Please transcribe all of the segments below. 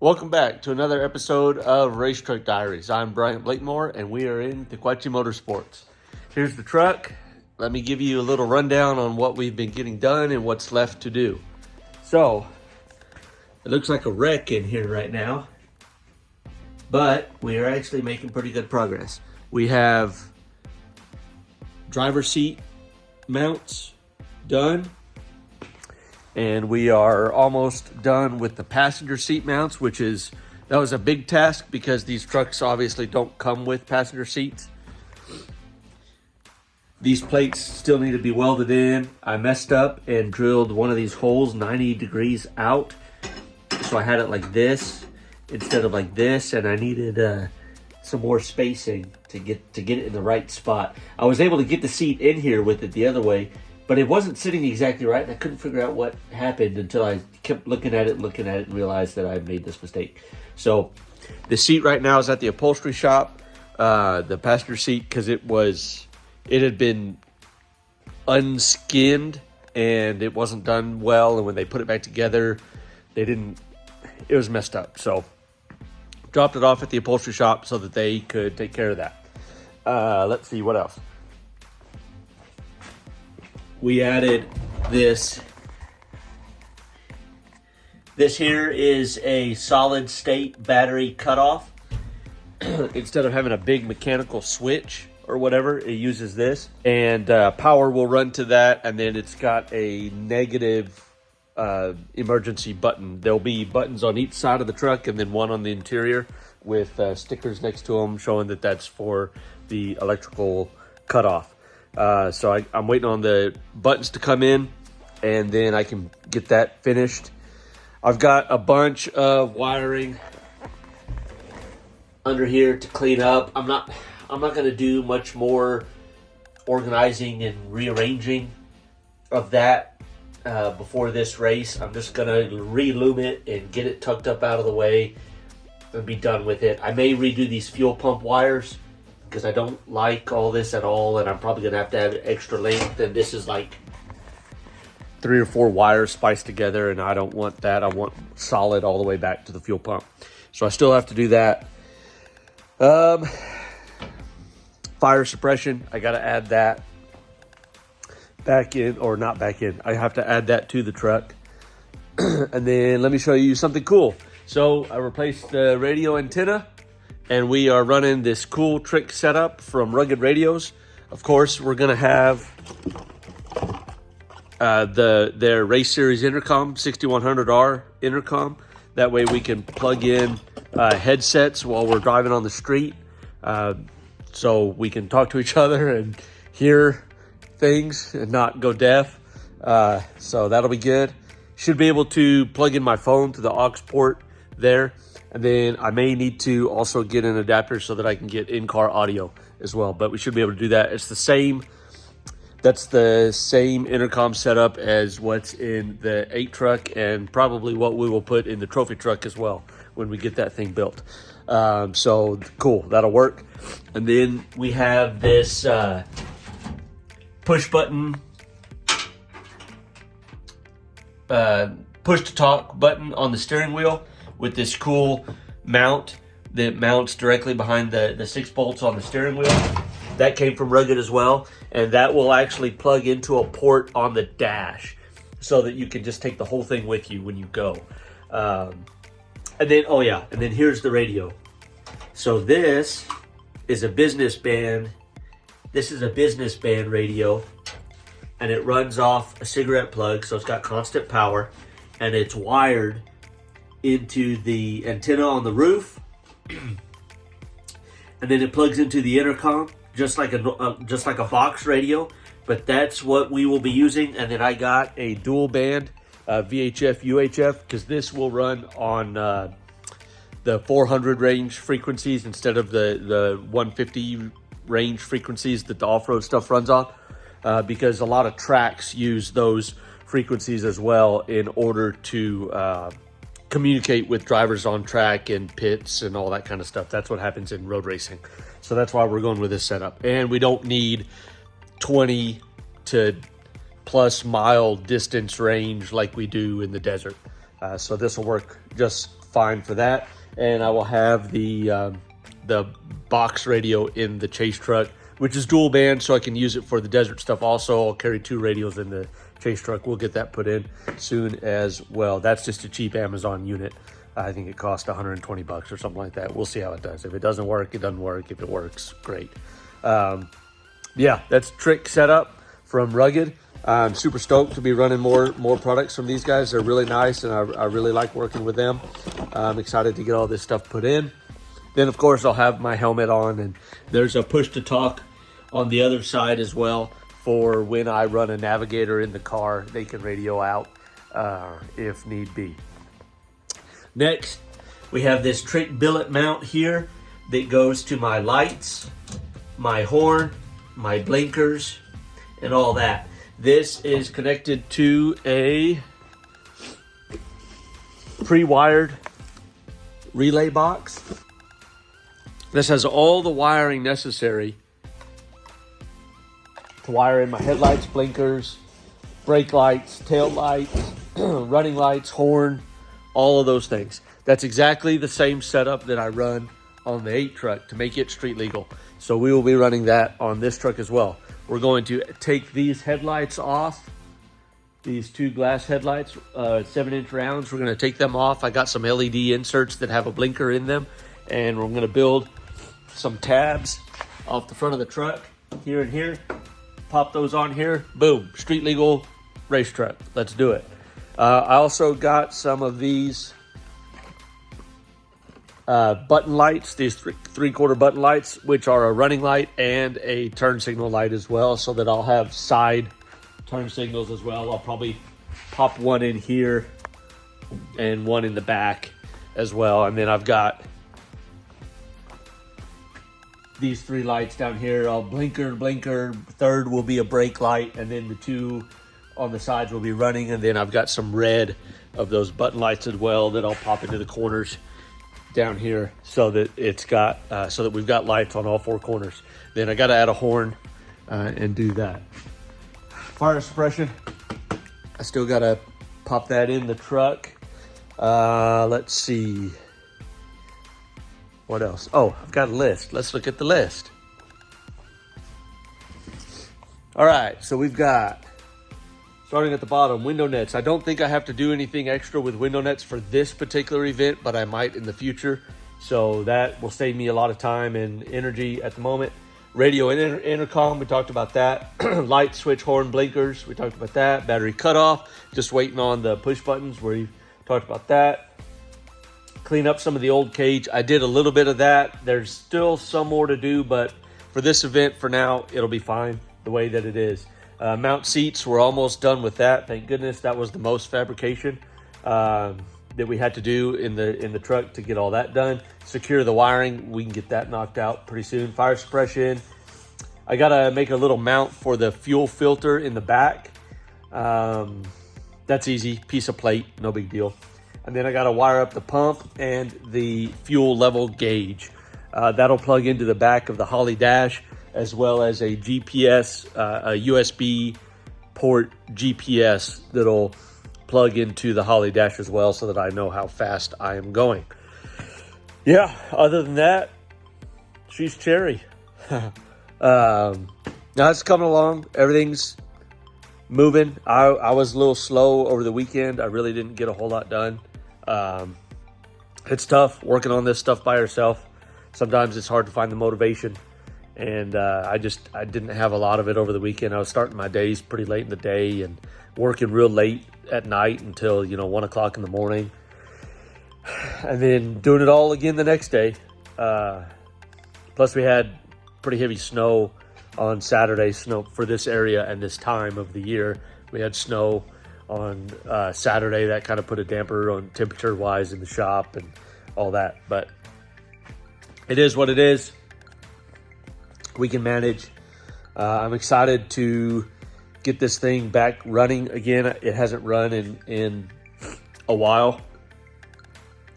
Welcome back to another episode of Racetruck Diaries. I'm Brian Blakemore, and we are in Tequachi Motorsports. Here's the truck. Let me give you a little rundown on what we've been getting done and what's left to do. So, it looks like a wreck in here right now, but we are actually making pretty good progress. We have driver's seat mounts done, and we are almost done with the passenger seat mounts, that was a big task because these trucks obviously don't come with passenger seats. These plates still need to be welded in. I messed up and drilled one of these holes 90 degrees out. So I had it like this instead of like this, and I needed some more spacing to get it in the right spot. I was able to get the seat in here with it the other way, but it wasn't sitting exactly right, and I couldn't figure out what happened until I kept looking at it and realized that I had made this mistake. So the seat right now is at the upholstery shop, the passenger seat, because it had been unskinned and it wasn't done well, and when they put it back together, it was messed up. So dropped it off at the upholstery shop so that they could take care of that. Let's see, what else? We added this. This here is a solid state battery cutoff. Instead of having a big mechanical switch or whatever, it uses this. And power will run to that, and then it's got a negative emergency button. There'll be buttons on each side of the truck and then one on the interior with stickers next to them showing that that's for the electrical cutoff. So I'm waiting on the buttons to come in, and then I can get that finished. I've got a bunch of wiring under here to clean up. I'm not going to do much more organizing and rearranging of that before this race. I'm just going to re-lume it and get it tucked up out of the way and be done with it. I may redo these fuel pump wires because I don't like all this at all, and I'm probably going to have extra length, and this is like 3 or 4 wires spiced together, and I don't want that. I want solid all the way back to the fuel pump. So I still have to do that. Fire suppression, I got to add that back in, or not back in. I have to add that to the truck. And then let me show you something cool. So I replaced the radio antenna, and we are running this cool trick setup from Rugged Radios. Of course, we're going to have their Race Series intercom, 6100R intercom. That way we can plug in headsets while we're driving on the street, so we can talk to each other and hear things and not go deaf. So that'll be good. Should be able to plug in my phone to the aux port there. And then I may need to also get an adapter so that I can get in-car audio as well. But we should be able to do that. That's the same intercom setup as what's in the 8 truck, and probably what we will put in the trophy truck as well when we get that thing built. So cool, that'll work. And then we have this push button, push to talk button on the steering wheel, with this cool mount that mounts directly behind the 6 bolts on the steering wheel. That came from Rugged as well, and that will actually plug into a port on the dash so that you can just take the whole thing with you when you go. And then here's the radio. So this is a business band. This is a business band radio, and it runs off a cigarette plug, so it's got constant power, and it's wired into the antenna on the roof, and then it plugs into the intercom just like a box radio. But that's what we will be using. And then I got a dual band VHF UHF, because this will run on the 400 range frequencies instead of the 150 range frequencies that the off-road stuff runs on, because a lot of tracks use those frequencies as well in order to communicate with drivers on track and pits and all that kind of stuff. That's what happens in road racing. So that's why we're going with this setup. And we don't need 20 to plus mile distance range like we do in the desert. So this will work just fine for that. And I will have the box radio in the chase truck, which is dual band, so I can use it for the desert stuff also. I'll carry 2 radios in the chase truck. We'll get that put in soon as well. That's just a cheap Amazon unit. I think it cost 120 bucks or something like that. We'll see how it does. If it doesn't work, it doesn't work. If it works, great. Yeah, that's Trick setup from Rugged. I'm super stoked to be running more products from these guys. They're really nice, and I really like working with them. I'm excited to get all this stuff put in. Then, of course, I'll have my helmet on, and there's a push-to-talk on the other side as well for when I run a navigator in the car. They can radio out if need be. Next, we have this Trick billet mount here that goes to my lights, my horn, my blinkers, and all that. This is connected to a pre-wired relay box. This has all the wiring necessary to wire in my headlights, blinkers, brake lights, tail lights, running lights, horn, all of those things. That's exactly the same setup that I run on the 8 truck to make it street legal. So we will be running that on this truck as well. We're going to take these headlights off, these 2 glass headlights, 7-inch rounds. We're going to take them off. I got some LED inserts that have a blinker in them, and we're going to build some tabs off the front of the truck here and here. Pop those on here. Boom, street legal race truck. Let's do it. I also got some of these button lights, these 3/4 button lights, which are a running light and a turn signal light as well, so that I'll have side turn signals as well. I'll probably pop one in here and one in the back as well. And then I've got these 3 lights down here. I'll blinker, third will be a brake light, and then the 2 on the sides will be running. And then I've got some red of those button lights as well that I'll pop into the corners down here, so that it's got so that we've got lights on all 4 corners. Then I got to add a horn and do that. Fire suppression, I still got to pop that in the truck. Let's see what else. Oh, I've got a list. Let's look at the list. All right, so we've got, starting at the bottom, window nets. I don't think I have to do anything extra with window nets for this particular event, but I might in the future. So that will save me a lot of time and energy at the moment. Radio and intercom, we talked about that. Light, switch, horn, blinkers, we talked about that. Battery cutoff, just waiting on the push buttons, we talked about that. Clean up some of the old cage. I did a little bit of that. There's still some more to do, but for this event, for now, it'll be fine the way that it is. Mount seats, we're almost done with that. Thank goodness. That was the most fabrication that we had to do in the truck to get all that done. Secure the wiring, we can get that knocked out pretty soon. Fire suppression, I gotta make a little mount for the fuel filter in the back. That's easy, piece of plate, no big deal. And then I gotta wire up the pump and the fuel level gauge. That'll plug into the back of the Holly dash, as well as a GPS, a USB port GPS that'll plug into the Holly dash as well, so that I know how fast I am going. Yeah, other than that, she's cherry. Now it's coming along. Everything's moving. I was a little slow over the weekend. I really didn't get a whole lot done. It's tough working on this stuff by yourself. Sometimes it's hard to find the motivation. And I didn't have a lot of it over the weekend. I was starting my days pretty late in the day and working real late at night until 1 o'clock in the morning, and then doing it all again the next day. Plus we had pretty heavy snow on Saturday, snow for this area and this time of the year. We had snow on Saturday. That kind of put a damper on temperature wise in the shop and all that, but it is what it is. We can manage. I'm excited to get this thing back running again. It hasn't run in a while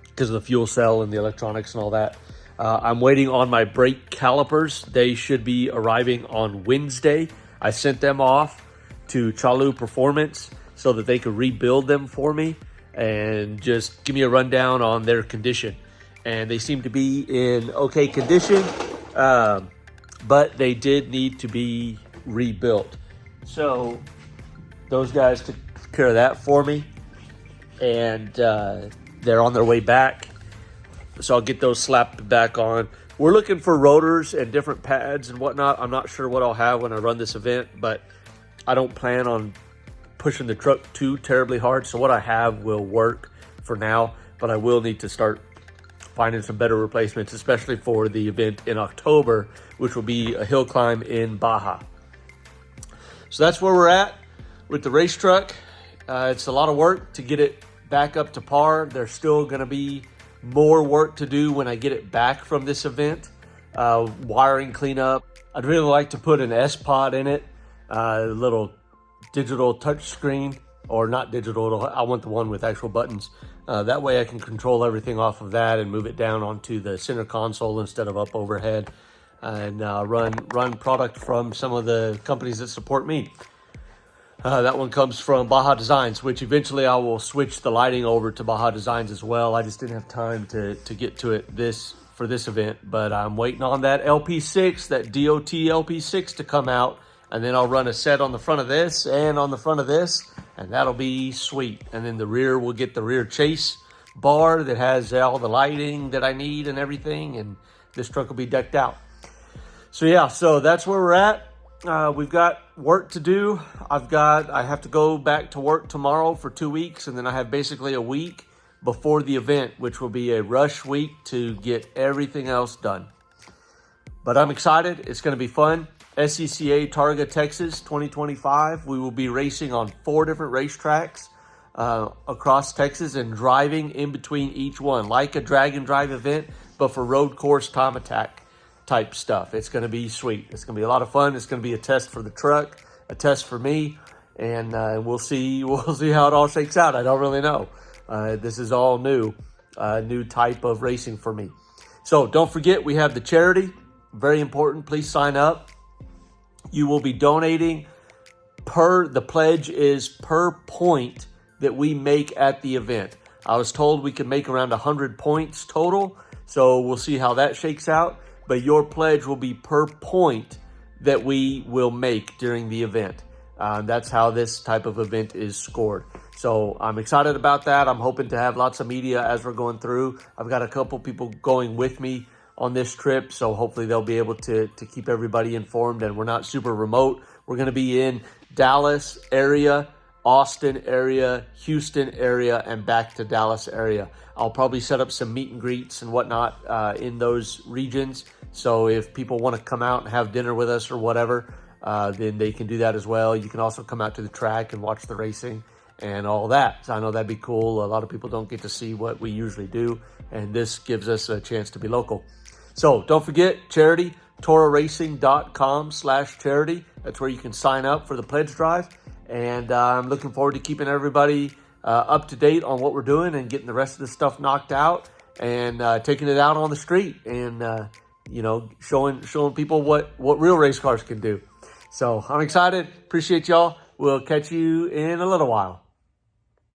because of the fuel cell and the electronics and all that. I'm waiting on my brake calipers. They should be arriving on Wednesday. I sent them off to Chalu Performance so that they could rebuild them for me. and just give me a rundown on their condition. And they seem to be in okay condition, but they did need to be rebuilt. So those guys took care of that for me, and they're on their way back. So I'll get those slapped back on. We're looking for rotors and different pads and whatnot. I'm not sure what I'll have when I run this event, but I don't plan on pushing the truck too terribly hard. So what I have will work for now, but I will need to start finding some better replacements, especially for the event in October, which will be a hill climb in Baja. So that's where we're at with the Racetruck. It's a lot of work to get it back up to par. There's still going to be more work to do when I get it back from this event. Wiring cleanup. I'd really like to put an S-Pod in it, a little digital touch screen, or not digital. I want the one with actual buttons. That way I can control everything off of that and move it down onto the center console instead of up overhead, and run product from some of the companies that support me. That one comes from Baja Designs, which eventually I will switch the lighting over to Baja Designs as well. I just didn't have time to get to it for this event, but I'm waiting on that LP6, that DOT LP6 to come out, and then I'll run a set on the front of this and on the front of this, and that'll be sweet. And then the rear, we'll get the rear chase bar that has all the lighting that I need and everything, and this truck will be decked out. So yeah, so that's where we're at. We've got work to do. I have to go back to work tomorrow for 2 weeks, and then I have basically a week before the event, which will be a rush week to get everything else done. But I'm excited. It's going to be fun. SCCA Targa, Texas, 2025. We will be racing on 4 different racetracks across Texas and driving in between each one, like a drag and drive event, but for road course time attack type stuff. It's going to be sweet. It's going to be a lot of fun. It's going to be a test for the truck, a test for me, and we'll see how it all shakes out. I don't really know. This is all new type of racing for me. So don't forget, we have the charity. Very important. Please sign up. You will be donating the pledge is per point that we make at the event. I was told we can make around 100 points total, so we'll see how that shakes out. But your pledge will be per point that we will make during the event. That's how this type of event is scored. So I'm excited about that. I'm hoping to have lots of media as we're going through. I've got a couple people going with me on this trip, so hopefully they'll be able to keep everybody informed, and we're not super remote. We're going to be in Dallas area, Austin area, Houston area, and back to Dallas area. I'll probably set up some meet and greets and whatnot in those regions. So if people want to come out and have dinner with us or whatever, then they can do that as well. You can also come out to the track and watch the racing and all that. So I know that'd be cool. A lot of people don't get to see what we usually do, and this gives us a chance to be local. So don't forget, charity, toraracing.com/charity. That's where you can sign up for the pledge drive. And I'm looking forward to keeping everybody up to date on what we're doing and getting the rest of the stuff knocked out and taking it out on the street and, showing people what real race cars can do. So I'm excited. Appreciate y'all. We'll catch you in a little while.